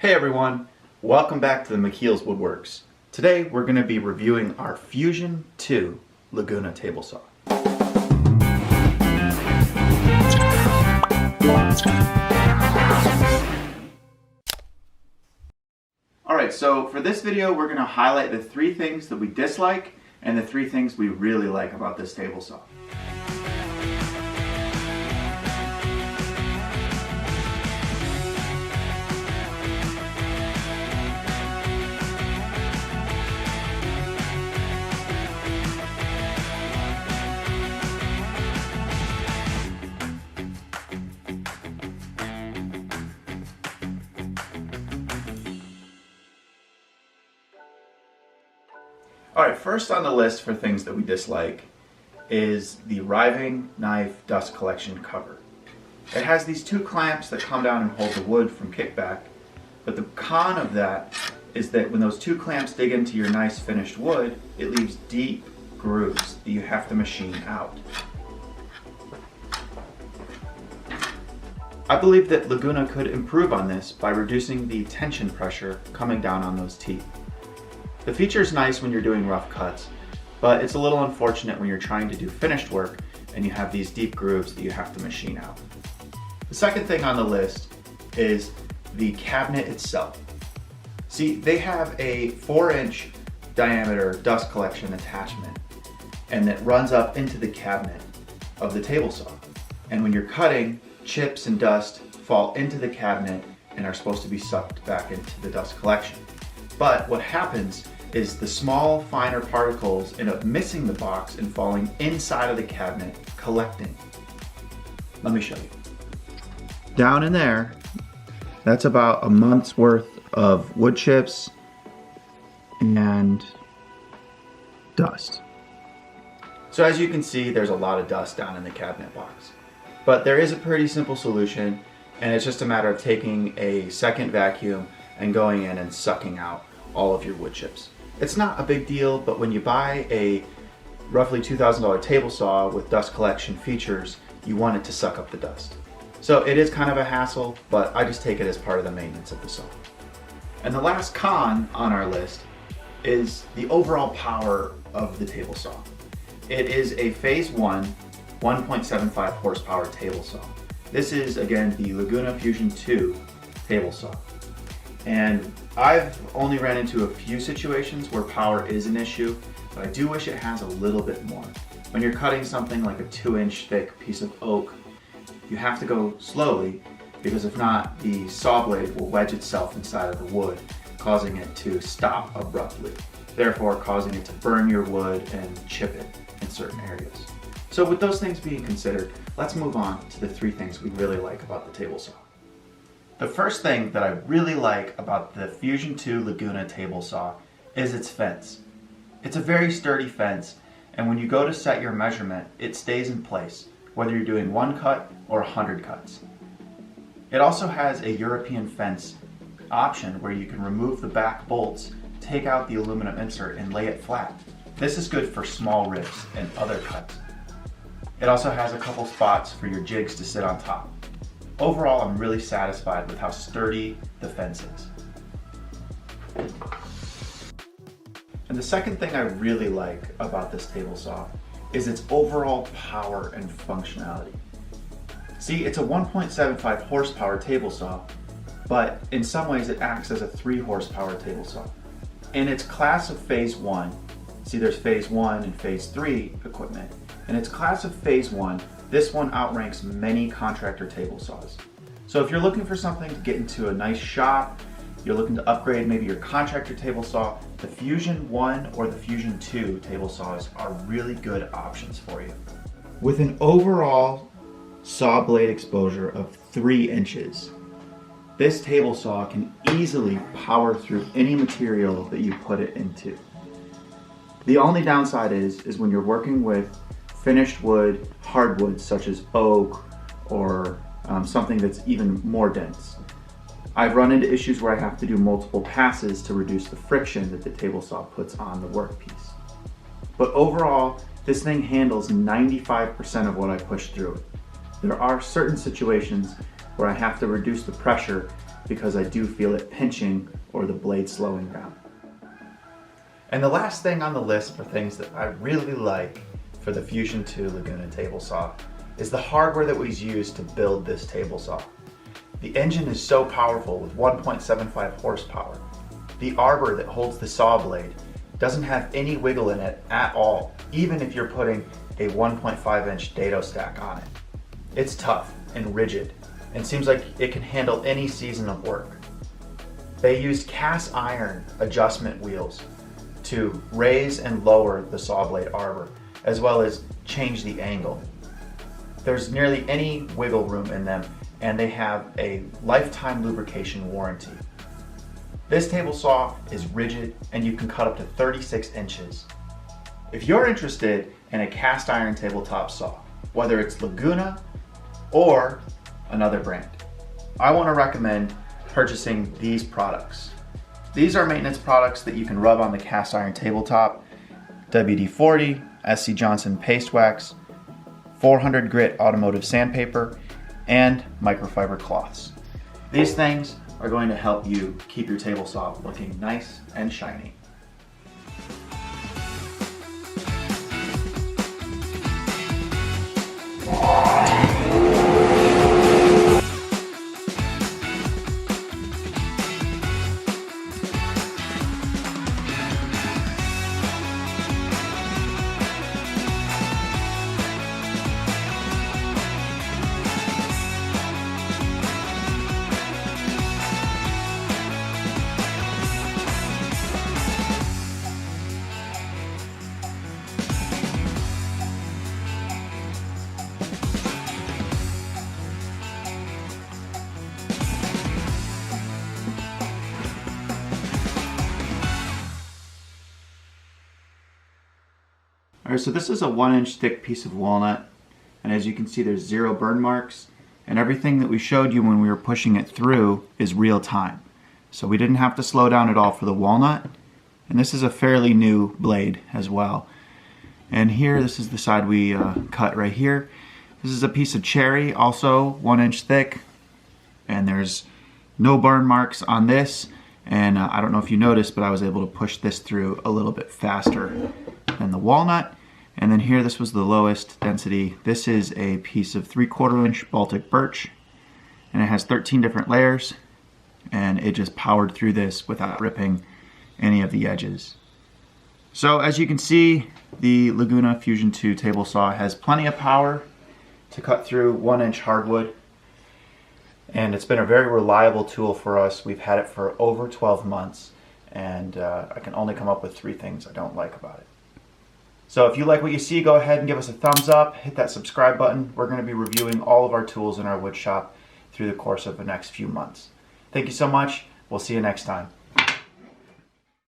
Hey everyone, welcome back to the McKeel's Woodworks. Today we're going to be reviewing our Fusion 2 Laguna table saw. Alright, so for this video we're going to highlight the 3 things that we dislike and the 3 things we really like about this table saw. Alright, first on the list for things that we dislike is the riving knife dust collection cover. It has these 2 clamps that come down and hold the wood from kickback, but the con of that is that when those 2 clamps dig into your nice finished wood, it leaves deep grooves that you have to machine out. I believe that Laguna could improve on this by reducing the tension pressure coming down on those teeth. The feature is nice when you're doing rough cuts, but it's a little unfortunate when you're trying to do finished work and you have these deep grooves that you have to machine out. The second thing on the list is the cabinet itself. See, they have a 4-inch diameter dust collection attachment and that runs up into the cabinet of the table saw. And when you're cutting, chips and dust fall into the cabinet and are supposed to be sucked back into the dust collection. But what happens is the small, finer particles end up missing the box and falling inside of the cabinet, collecting. Let me show you. Down in there, that's about a month's worth of wood chips and dust. So as you can see, there's a lot of dust down in the cabinet box. But there is a pretty simple solution, and it's just a matter of taking a second vacuum and going in and sucking out all of your wood chips. It's not a big deal, but when you buy a roughly $2,000 table saw with dust collection features, you want it to suck up the dust. So it is kind of a hassle, but I just take it as part of the maintenance of the saw. And the last con on our list is the overall power of the table saw. It is a phase 1, 1.75 horsepower table saw. This is, again, the Laguna Fusion 2 table saw. And I've only ran into a few situations where power is an issue, but I do wish it has a little bit more. When you're cutting something like a 2-inch thick piece of oak, you have to go slowly, because if not, the saw blade will wedge itself inside of the wood, causing it to stop abruptly, therefore causing it to burn your wood and chip it in certain areas. So with those things being considered, let's move on to the 3 things we really like about the table saw. The first thing that I really like about the Fusion 2 Laguna table saw is its fence. It's a very sturdy fence, and when you go to set your measurement, it stays in place, whether you're doing 1 cut or 100 cuts. It also has a European fence option where you can remove the back bolts, take out the aluminum insert, and lay it flat. This is good for small ribs and other cuts. It also has a couple spots for your jigs to sit on top. Overall, I'm really satisfied with how sturdy the fence is. And the second thing I really like about this table saw is its overall power and functionality. See, it's a 1.75 horsepower table saw, but in some ways it acts as a 3 horsepower table saw. In its class of phase 1, see there's phase 1 and phase 3 equipment. In its class of phase 1, this one outranks many contractor table saws. So if you're looking for something to get into a nice shop, you're looking to upgrade maybe your contractor table saw, the Fusion 1 or the Fusion 2 table saws are really good options for you. With an overall saw blade exposure of 3 inches, this table saw can easily power through any material that you put it into. The only downside is when you're working with finished wood, hardwoods such as oak or something that's even more dense. I've run into issues where I have to do multiple passes to reduce the friction that the table saw puts on the workpiece. But overall, this thing handles 95% of what I push through it. There are certain situations where I have to reduce the pressure because I do feel it pinching or the blade slowing down. And the last thing on the list for things that I really like for the Fusion 2 Laguna table saw is the hardware that was used to build this table saw. The engine is so powerful with 1.75 horsepower. The arbor that holds the saw blade doesn't have any wiggle in it at all, even if you're putting a 1.5-inch dado stack on it. It's tough and rigid and seems like it can handle any season of work. They used cast iron adjustment wheels to raise and lower the saw blade arbor, as well as change the angle. There's nearly any wiggle room in them, and they have a lifetime lubrication warranty. This table saw is rigid and you can cut up to 36 inches. If you're interested in a cast iron tabletop saw, whether it's Laguna or another brand, I want to recommend purchasing these products. These are maintenance products that you can rub on the cast iron tabletop: WD-40, SC Johnson paste wax, 400 grit automotive sandpaper, and microfiber cloths. These things are going to help you keep your table saw looking nice and shiny. Alright, so this is a 1-inch thick piece of walnut, and as you can see there's 0 burn marks, and everything that we showed you when we were pushing it through is real time. So we didn't have to slow down at all for the walnut, and this is a fairly new blade as well. And here, this is the side we cut right here. This is a piece of cherry, also 1-inch thick, and there's no burn marks on this, and I don't know if you noticed, but I was able to push this through a little bit faster than the walnut. And then here, this was the lowest density. This is a piece of 3/4-inch Baltic birch, and it has 13 different layers, and it just powered through this without ripping any of the edges. So as you can see, the Laguna Fusion 2 table saw has plenty of power to cut through 1-inch hardwood, and it's been a very reliable tool for us. We've had it for over 12 months, and I can only come up with 3 things I don't like about it. So if you like what you see, go ahead and give us a thumbs up, hit that subscribe button. We're going to be reviewing all of our tools in our wood shop through the course of the next few months. Thank you so much. We'll see you next time.